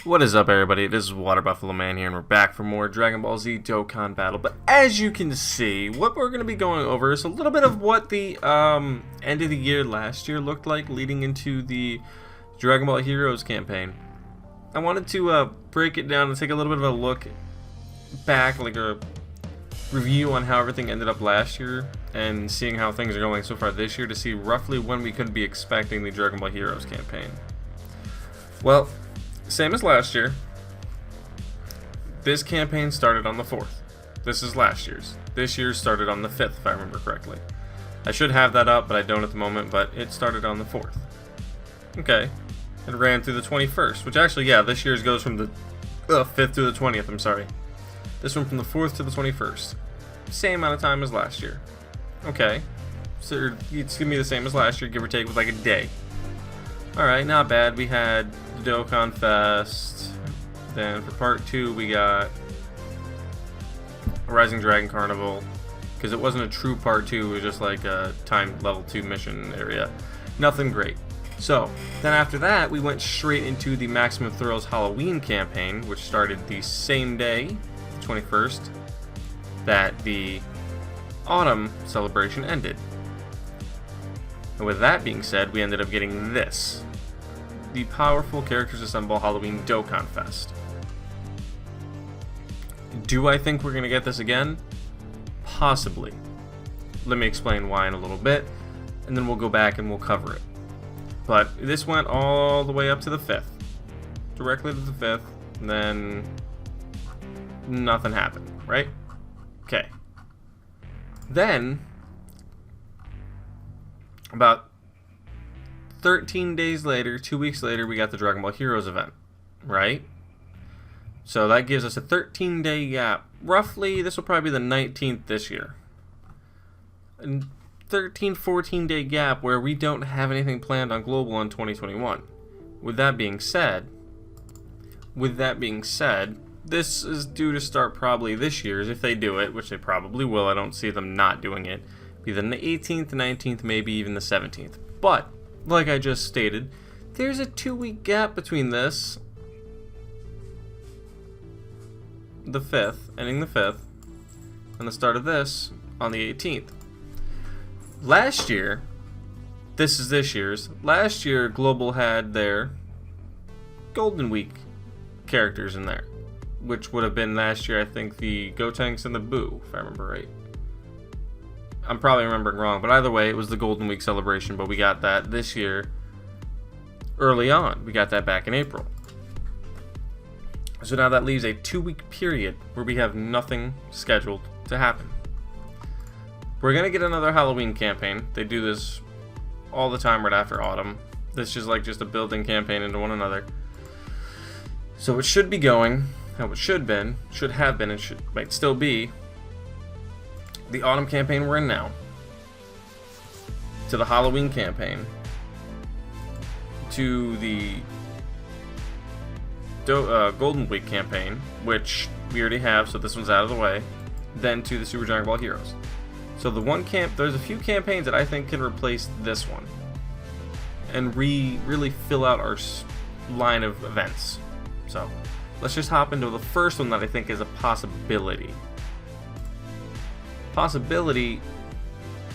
What is up, everybody? This is Water Buffalo Man here, and we're back for more Dragon Ball Z Dokkan battle. But as you can see, what we're going to be going over is a little bit of what the end of the year last year looked like leading into the Dragon Ball Heroes campaign. I wanted to break it down and take a little bit of a look back, like a review on how everything ended up last year and seeing how things are going so far this year to see roughly when we could be expecting the Dragon Ball Heroes campaign. Well, same as last year, this campaign started on the 4th. This is last year's. This year's started on the 5th, if I remember correctly. I should have that up, but I don't at the moment, but it started on the 4th. Okay. It ran through the 21st, which actually, yeah, this year's goes from the 5th to the 20th, I'm sorry. This one from the 4th to the 21st. Same amount of time as last year. Okay. So it's going to be the same as last year, give or take, with like a day. Alright, not bad. We had the Dokkan Fest. Then for part 2 we got a Rising Dragon Carnival. Because it wasn't a true part 2, it was just like a timed level 2 mission area. Nothing great. So, then after that we went straight into the Maximum Thrills Halloween campaign, which started the same day, the 21st, that the Autumn celebration ended. And with that being said, we ended up getting this. The Powerful Characters Assemble Halloween Dokkan Fest. Do I think we're going to get this again? Possibly. Let me explain why in a little bit, and then we'll go back and we'll cover it. But this went all the way up to the 5th. Directly to the 5th, and then nothing happened, right? Okay. Then, about 13 days later, 2 weeks later, we got the Dragon Ball Heroes event, right? So that gives us a 13-day gap. Roughly, this will probably be the 19th this year. A 13, 14-day gap where we don't have anything planned on Global in 2021. With that being said, this is due to start probably this year's, if they do it, which they probably will. I don't see them not doing it. Be the 18th, 19th, maybe even the 17th. But, like I just stated, there's a 2-week gap between this, the 5th, ending the 5th, and the start of this on the 18th. Last year, this is this year's, last year Global had their Golden Week characters in there, which would have been last year, I think, the Gotenks and the Boo, if I remember right. I'm probably remembering wrong, but either way, it was the Golden Week celebration, but we got that this year early on. We got that back in April. So now that leaves a 2-week period where we have nothing scheduled to happen. We're going to get another Halloween campaign. They do this all the time right after Autumn. This is like just a building campaign into one another. So it should be going, how it should have been, and might still be, the Autumn campaign we're in now, to the Halloween campaign, to the Golden Week campaign, which we already have, so this one's out of the way, then to the Super Dragon Ball Heroes. So there's a few campaigns that I think can replace this one and really fill out our line of events. So let's just hop into the first one that I think is a possibility. Possibility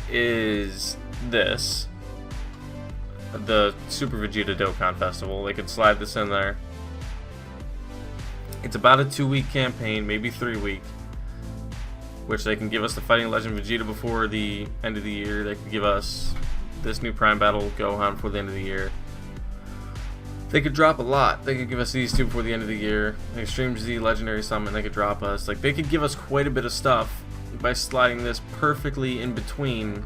is this, the Super Vegeta Dokkan Festival. They could slide this in there. It's about a 2-week campaign, maybe 3-week, which they can give us the Fighting Legend Vegeta before the end of the year. They could give us this new Prime Battle Gohan before the end of the year. They could drop a lot. They could give us these two before the end of the year. An Extreme Z Legendary Summon, they could drop us. Like, they could give us quite a bit of stuff by sliding this perfectly in between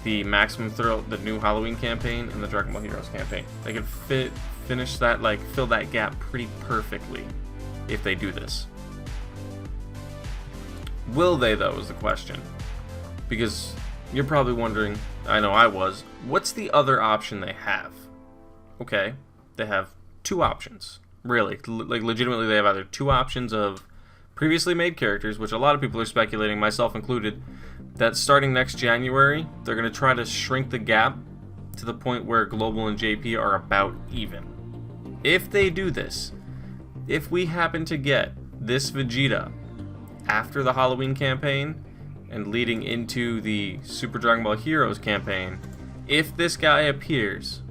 the Maximum Thrill, the new Halloween campaign, and the Dragon Ball Heroes campaign. They could finish that, like, fill that gap pretty perfectly if they do this. Will they, though, is the question. Because you're probably wondering, I know I was, what's the other option they have? Okay, they have 2 options. Really, like legitimately they have either 2 options of previously made characters, which a lot of people are speculating, myself included, that starting next January, they're going to try to shrink the gap to the point where Global and JP are about even. If they do this, If we happen to get this Vegeta after the Halloween campaign and leading into the Super Dragon Ball Heroes campaign, if this guy appears,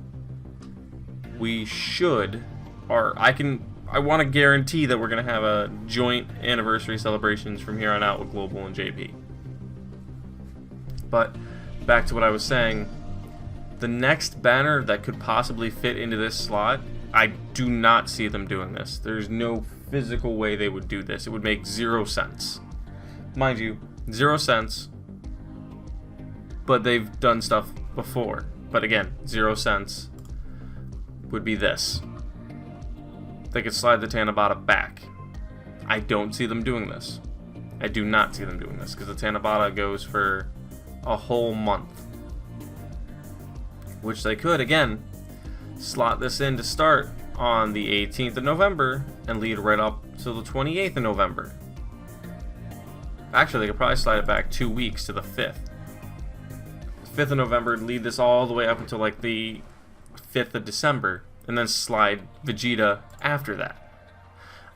we should, or I want to guarantee that we're going to have a joint anniversary celebrations from here on out with Global and JP. But back to what I was saying, the next banner that could possibly fit into this slot, I do not see them doing this. There's no physical way they would do this. It would make 0 sense. Mind you, 0 cents, but they've done stuff before. But again, 0 cents would be this. They could slide the Tanabata back. I don't see them doing this. I do not see them doing this, because the Tanabata goes for a whole month. Which they could, again, slot this in to start on the 18th of November and lead right up to the 28th of November. Actually, they could probably slide it back 2 weeks to the 5th. 5th of November, lead this all the way up until like the 5th of December, and then slide Vegeta after that.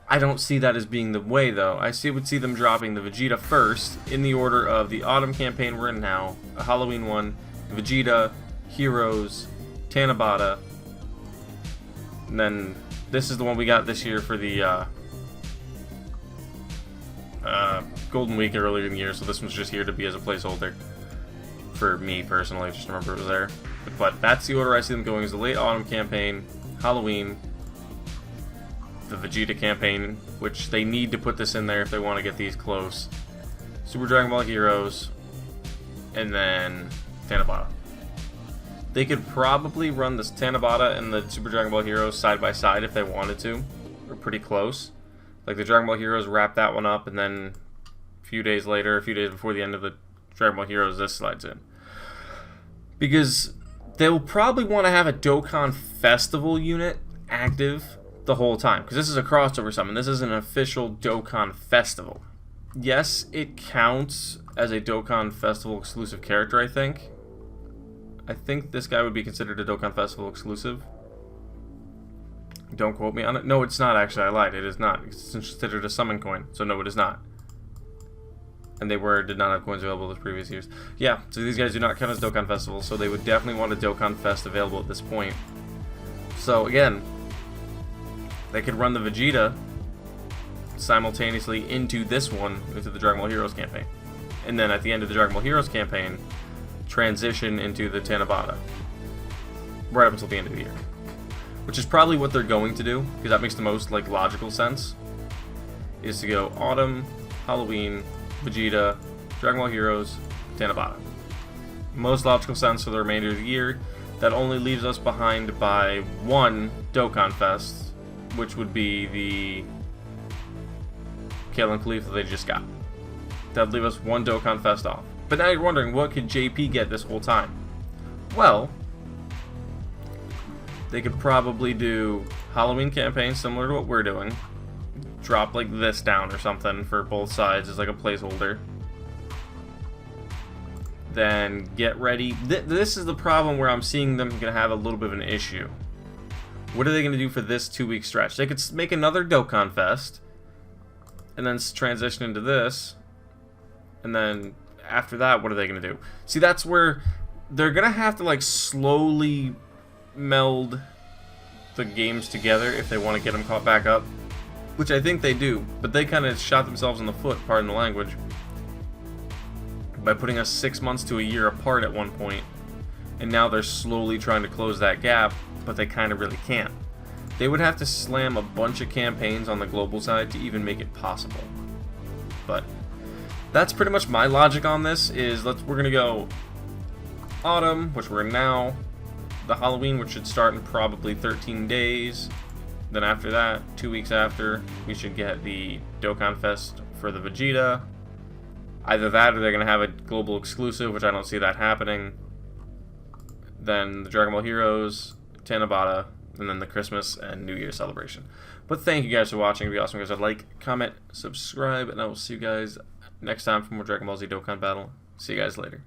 I don't see that as being the way, though. would see them dropping the Vegeta first in the order of the Autumn campaign we're in now, a Halloween one, Vegeta, Heroes, Tanabata, and then this is the one we got this year for the Golden Week earlier in the year, so this one's just here to be as a placeholder for me personally, just remember it was there. But that's the order I see them going, is the late Autumn campaign, Halloween, the Vegeta campaign, which they need to put this in there if they want to get these close, Super Dragon Ball Heroes, and then Tanabata. They could probably run this Tanabata and the Super Dragon Ball Heroes side by side if they wanted to. Or pretty close. Like the Dragon Ball Heroes wrap that one up, and then a few days later, a few days before the end of the Dragon Ball Heroes, this slides in. Because they'll probably want to have a Dokkan Festival unit active the whole time. Because this is a crossover summon. This is an official Dokkan Festival. Yes, it counts as a Dokkan Festival exclusive character, I think. I think this guy would be considered a Dokkan Festival exclusive. Don't quote me on it. No, it's not actually. I lied. It is not. It's considered a summon coin. So no, it is not. And did not have coins available this previous years. Yeah, so these guys do not count as Dokkan Festivals, so they would definitely want a Dokkan Fest available at this point. So again, they could run the Vegeta simultaneously into this one, into the Dragon Ball Heroes campaign. And then at the end of the Dragon Ball Heroes campaign, transition into the Tanabata right up until the end of the year, which is probably what they're going to do, because that makes the most like logical sense, is to go Autumn, Halloween, Vegeta, Dragon Ball Heroes, Tanabata. Most logical sense for the remainder of the year. That only leaves us behind by one Dokkan Fest, which would be the Kale and Khalif that they just got. That'd leave us one Dokkan Fest off. But now you're wondering, what could JP get this whole time? Well, they could probably do Halloween campaign similar to what we're doing. Drop like this down or something for both sides as like a placeholder. Then get ready. This is the problem where I'm seeing them gonna have a little bit of an issue. What are they gonna do for this 2-week stretch? They could make another Dokkan Fest and then transition into this, and then after that, what are they going to do? See, that's where they're going to have to like slowly meld the games together if they want to get them caught back up, which I think they do, but they kind of shot themselves in the foot, pardon the language, by putting us 6 months to a year apart at one point, and now they're slowly trying to close that gap, but they kind of really can't. They would have to slam a bunch of campaigns on the global side to even make it possible. But that's pretty much my logic on this, is we're gonna go Autumn, which we're in now, the Halloween, which should start in probably 13 days, then after that, 2 weeks after, we should get the Dokkan Fest for the Vegeta. Either that or they're gonna have a global exclusive, which I don't see that happening. Then the Dragon Ball Heroes, Tanabata, and then the Christmas and New Year celebration. But thank you guys for watching. It'd be awesome guys. I'd like, comment, subscribe, and I will see you guys next time for more Dragon Ball Z Dokkan Battle. See you guys later.